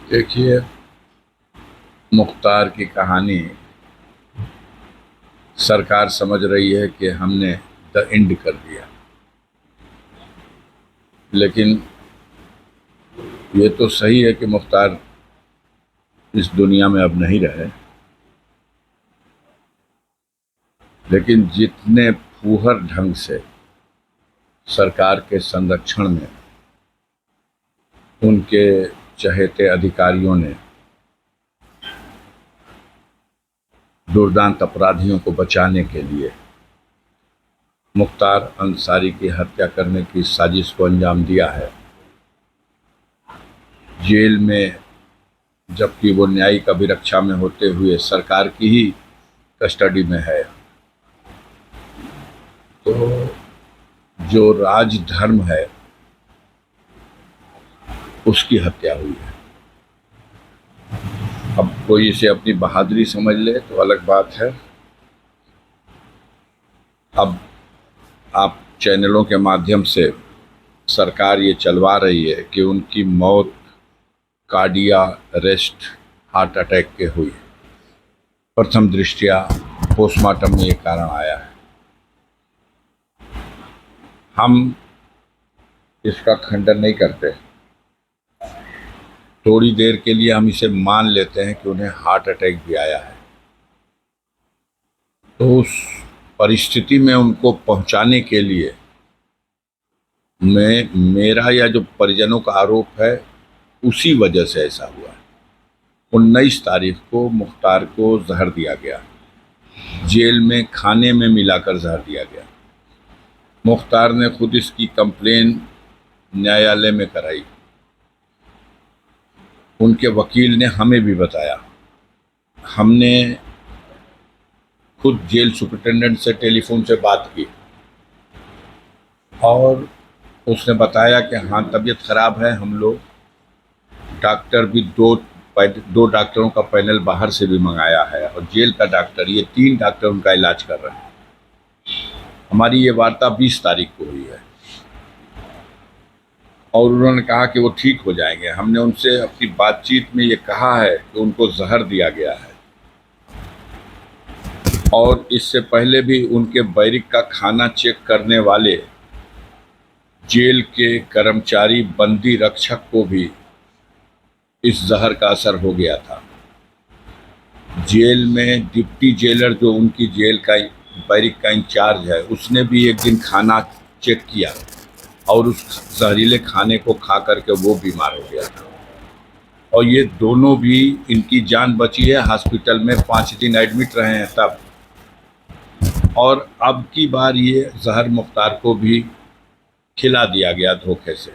देखिए, मुख्तार की कहानी सरकार समझ रही है कि हमने द एंड कर दिया, लेकिन ये तो सही है कि मुख्तार इस दुनिया में अब नहीं रहे। लेकिन जितने फूहर ढंग से सरकार के संरक्षण में उनके चहेते अधिकारियों ने दुर्दांत अपराधियों को बचाने के लिए मुख्तार अंसारी की हत्या करने की साजिश को अंजाम दिया है, जेल में, जबकि वो न्यायिक अभिरक्षा में होते हुए सरकार की ही कस्टडी में है, तो जो राजधर्म है उसकी हत्या हुई है। अब कोई इसे अपनी बहादुरी समझ ले तो अलग बात है। अब आप चैनलों के माध्यम से सरकार ये चलवा रही है कि उनकी मौत कार्डियक अरेस्ट, हार्ट अटैक के हुई। प्रथम दृष्टया पोस्टमार्टम में ये कारण आया है। हम इसका खंडन नहीं करते। थोड़ी देर के लिए हम इसे मान लेते हैं कि उन्हें हार्ट अटैक भी आया है, तो उस परिस्थिति में उनको पहुंचाने के लिए मेरा या जो परिजनों का आरोप है उसी वजह से ऐसा हुआ है। 19 तारीख को मुख्तार को जहर दिया गया, जेल में खाने में मिलाकर जहर दिया गया। मुख्तार ने खुद इसकी कंप्लेन न्यायालय में कराई। उनके वकील ने हमें भी बताया। हमने खुद जेल सुपरिटेंडेंट से टेलीफोन से बात की और उसने बताया कि हाँ, तबीयत ख़राब है। हम लोग डॉक्टर भी दो डॉक्टरों का पैनल बाहर से भी मंगाया है और जेल का डॉक्टर, ये 3 डॉक्टर उनका इलाज कर रहे हैं। हमारी ये वार्ता 20 तारीख को हुई है और उन्होंने कहा कि वो ठीक हो जाएंगे। हमने उनसे अपनी बातचीत में ये कहा है कि उनको जहर दिया गया है और इससे पहले भी उनके बैरिक का खाना चेक करने वाले जेल के कर्मचारी बंदी रक्षक को भी इस जहर का असर हो गया था। जेल में डिप्टी जेलर, जो उनकी जेल का बैरिक का इंचार्ज है, उसने भी एक दिन खाना चेक किया और उस जहरीले खाने को खा करके वो बीमार हो गया था और ये दोनों भी, इनकी जान बची है। हॉस्पिटल में 5 दिन एडमिट रहे हैं तब, और अब की बार ये जहर मुख्तार को भी खिला दिया गया धोखे से,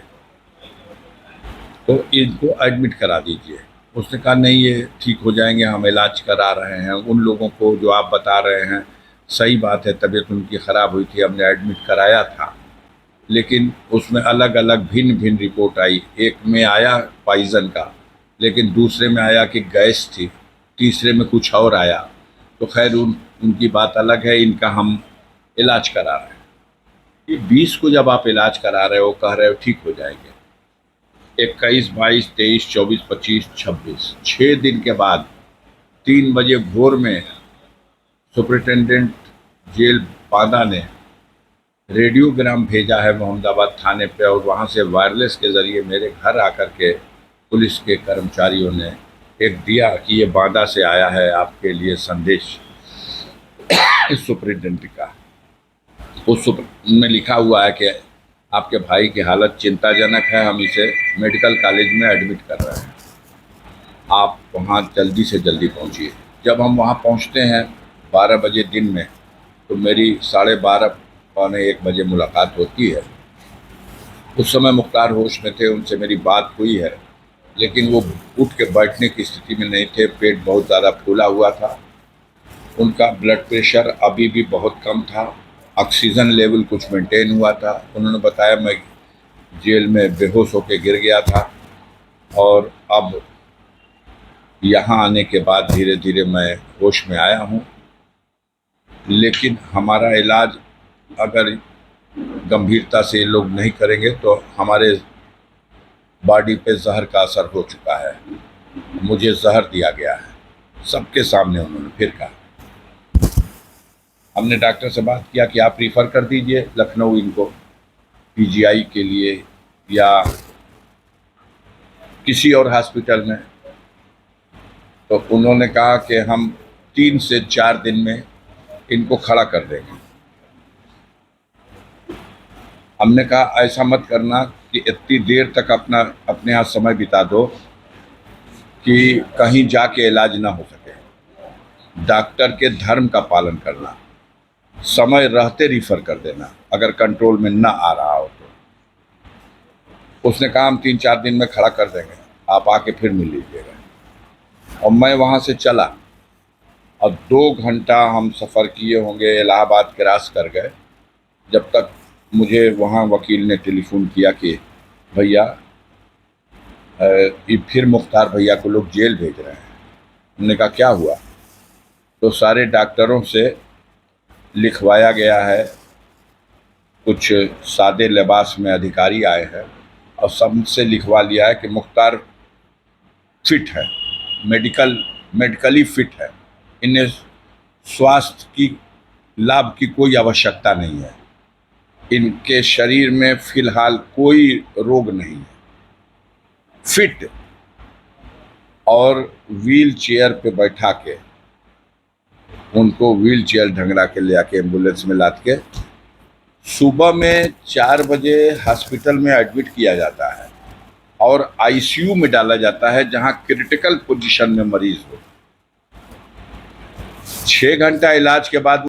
तो इनको एडमिट करा दीजिए। उसने कहा नहीं, ये ठीक हो जाएंगे, हम इलाज करा रहे हैं। उन लोगों को जो आप बता रहे हैं, सही बात है, तबीयत उनकी ख़राब हुई थी, हमने एडमिट कराया था, लेकिन उसमें अलग अलग भिन्न भिन्न रिपोर्ट आई। एक में आया पॉइज़न का, लेकिन दूसरे में आया कि गैस थी, तीसरे में कुछ और आया। तो खैर उनकी बात अलग है, इनका हम इलाज करा रहे हैं। ये 20 को जब आप इलाज करा रहे हो, कह रहे हो ठीक हो जाएंगे, 21, 22, 23, 24, 25, 26, 6 दिन के बाद 3 बजे भोर में सुपरिटेंडेंट जेल बांदा ने रेडियोग्राम भेजा है मोहम्मदाबाद थाने पे, और वहाँ से वायरलेस के ज़रिए मेरे घर आकर के पुलिस के कर्मचारियों ने एक दिया कि ये बांदा से आया है आपके लिए संदेश सुपरिटेंडेंट का। उस में लिखा हुआ है कि आपके भाई की हालत चिंताजनक है, हम इसे मेडिकल कॉलेज में एडमिट कर रहे हैं, आप वहाँ जल्दी से जल्दी पहुँचिए। जब हम वहाँ पहुँचते हैं 12 बजे दिन में, तो मेरी 12:30 पौने 1 बजे मुलाकात होती है। उस समय मुख्तार होश में थे, उनसे मेरी बात हुई है, लेकिन वो उठ के बैठने की स्थिति में नहीं थे। पेट बहुत ज़्यादा फूला हुआ था, उनका ब्लड प्रेशर अभी भी बहुत कम था, ऑक्सीजन लेवल कुछ मेंटेन हुआ था। उन्होंने बताया मैं जेल में बेहोश होकर गिर गया था और अब यहाँ आने के बाद धीरे धीरे मैं होश में आया हूँ, लेकिन हमारा इलाज अगर गंभीरता से ये लोग नहीं करेंगे तो हमारे बॉडी पे जहर का असर हो चुका है। मुझे जहर दिया गया है। सबके सामने उन्होंने फिर कहा। हमने डॉक्टर से बात किया कि आप रिफ़र कर दीजिए लखनऊ इनको पीजीआई के लिए या किसी और हॉस्पिटल में। तो उन्होंने कहा कि हम 3 से 4 दिन में इनको खड़ा कर देंगे। हमने कहा ऐसा मत करना कि इतनी देर तक अपने यहाँ समय बिता दो कि कहीं जाके इलाज ना हो सके। डॉक्टर के धर्म का पालन करना, समय रहते रिफ़र कर देना अगर कंट्रोल में ना आ रहा हो तो। उसने कहा हम 3-4 दिन में खड़ा कर देंगे, आप आके फिर मिल लीजिएगा। और मैं वहाँ से चला और 2 घंटा हम सफ़र किए होंगे, इलाहाबाद क्रॉस कर गए, जब तक मुझे वहाँ वकील ने टेलीफोन किया कि भैया ये फिर मुख्तार भैया को लोग जेल भेज रहे हैं। हमने कहा क्या हुआ? तो सारे डॉक्टरों से लिखवाया गया है, कुछ सादे लिबास में अधिकारी आए हैं और सबसे लिखवा लिया है कि मुख्तार फिट है, मेडिकली फिट है, इन्हें स्वास्थ्य की लाभ की कोई आवश्यकता नहीं है, इनके शरीर में फिलहाल कोई रोग नहीं है, फिट। और व्हील चेयर पे बैठा के उनको व्हील चेयर ढंगरा के ले आके एम्बुलेंस में लाद के सुबह में 4 बजे हॉस्पिटल में एडमिट किया जाता है और आईसीयू में डाला जाता है जहां क्रिटिकल पोजीशन में मरीज हो। 6 घंटा इलाज के बाद